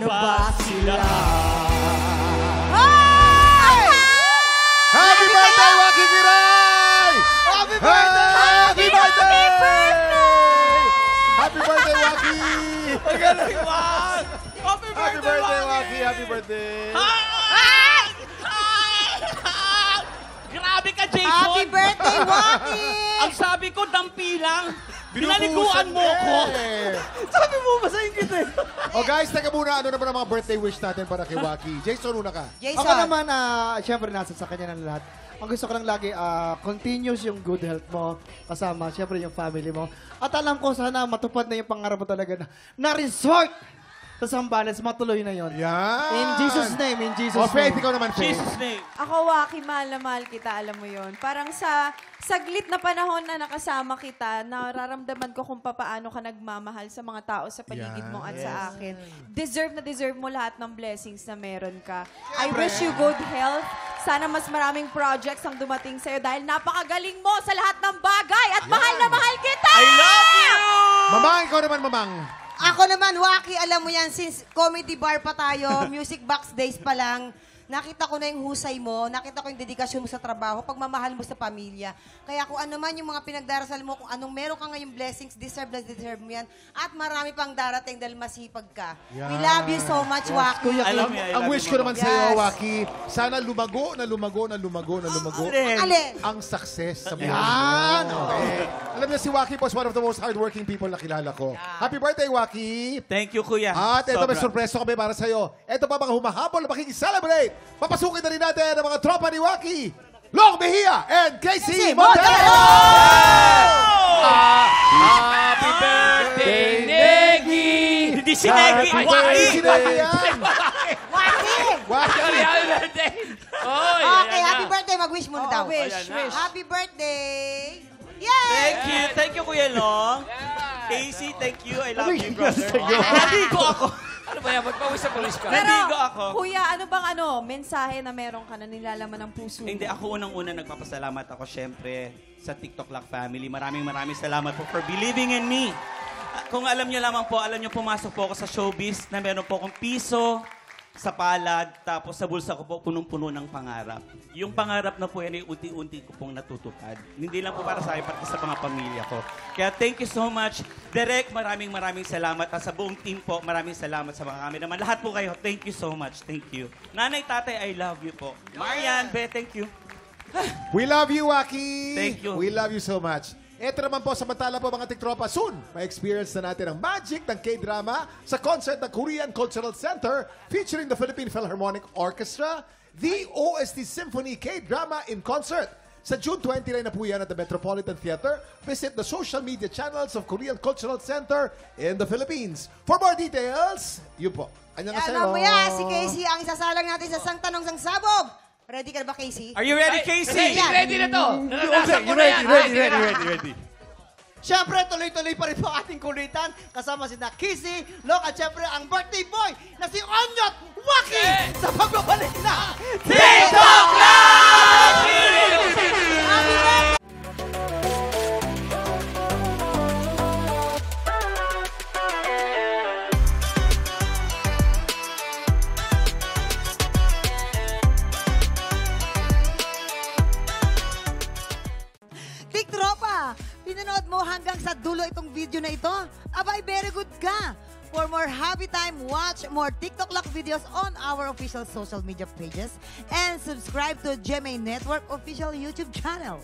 na ba sila? Happy birthday, Waki Giray! Happy birthday! Happy birthday! Happy birthday, Waki! Ang galing, Wak! Happy Happy birthday, Waki! Happy birthday! Grabe ka, Jason! Happy birthday, Waki! Ang sabi ko, dampi lang. Binaliguan mo ko. Sabi mo, masahin kita eh. Oh guys, teka muna. Ano naman ang mga birthday wish natin para kay Waki? Jason, una ka. Jason. Ako naman, syempre nasa sa kanya ng lahat. Ang gusto ko lang lagi, continuous yung good health mo, kasama, syempre yung family mo. At alam ko, sana matupad na yung pangarap mo talaga na resort sa Zambales, matuloy na yon. Yan. In Jesus' name, in Jesus' Oh, Faith, name. ikaw naman, Faith. Jesus name. Ako, Waki, mahal na mahal kita, alam mo yon. Parang sa saglit na panahon na nakasama kita, nararamdaman ko kung paano ka nagmamahal sa mga tao sa paligid mo at sa akin. Deserve mo lahat ng blessings na meron ka. I wish you good health. Sana mas maraming projects ang dumating sa'yo dahil napakagaling mo sa lahat ng bagay at mahal na mahal kita! I love you! Mamang, ikaw naman, Mamang. Ako naman, Waki, alam mo yan, since comedy bar pa tayo, music box days pa lang, nakita ko na yung husay mo, nakita ko yung dedikasyon mo sa trabaho, pagmamahal mo sa pamilya. Kaya kung ano man yung mga pinagdarasal mo, kung anong meron ka ngayong blessings, deserve na deserve mo yan. At marami pang darating dahil masipag ka. Yan. We love you so much, Waki. Kuya, I love you, I Ang love wish you, ko naman Mama. sa iyo, Yes. Waki, sana lumago Alin? ang success sa buhay Yan. mo. Okay. Alam niyo, si Waki po is one of the most hardworking people na kilala ko. Happy birthday, Waki! Thank you, Kuya. At ito may Sobra. surpreso kami para sa iyo. Ito pa mga humahabol na makikiselebrate. Papasukin na rin natin ang mga tropa ni Waki. Long Mejia and Casey Montero! Happy birthday, Negi! Hindi si Negi, Happy Waki! birthday yan! Waki! Waki! Happy birthday! Okay, happy birthday. Mag-wish muna daw. wish. Happy birthday! Yay! Thank you, Kuya Long. Casey, thank you. I love you, brother. Naligo ako. Ano ba yan? Magpawis sa pawis ka. Pero, Naligo ako. Kuya, ano bang mensahe na meron ka na nilalaman ng puso mo? Hindi, ako unang-una nagpapasalamat ako syempre sa TikTok Lock family. Maraming salamat po for believing in me. Kung alam niyo lamang po, alam niyo pumasok po ako sa showbiz na meron po akong piso sa palad, tapos sa bulsa ko po punong-puno ng pangarap. Yung pangarap na po yan ay unti-unti ko pong natutupad. Hindi lang po para sa akin, pati sa mga pamilya ko. Kaya thank you so much. Direk, maraming salamat. At sa buong team po, maraming salamat sa mga kami naman. Lahat po kayo, thank you so much. Thank you. Nanay, tatay, I love you po. Marian, Be, thank you. We love you, Waki! Thank you. We love you so much. Ito naman po, samantala po mga tiktropa, soon, may experience na natin ang magic ng K-drama sa concert ng Korean Cultural Center featuring the Philippine Philharmonic Orchestra, the OST Symphony K-drama in concert. Sa June 29 na po yan at the Metropolitan Theater. Visit the social media channels of Korean Cultural Center in the Philippines. For more details, yun po. Annyeonghaseyo. Alam mo yan, si Casey ang isasalang natin sa Sang Tanong Sang Sabog. Ready ka na ba, Casey? Are you ready, Casey? Ready na to. Naranasan ko na yan. Ready. Syempre, tuloy-tuloy pa rin po ating kulitan. Kasama si Casey, Lok, at syempre ang birthday boy na si Onyot Waki sa pagbabalik na TikTok Live! Happy birthday! Tiktropa! Pinanood mo hanggang sa dulo itong video na ito? Abay, very good ka! For more happy time, watch more TikTok Lock videos on our official social media pages and subscribe to GMA Network official YouTube channel.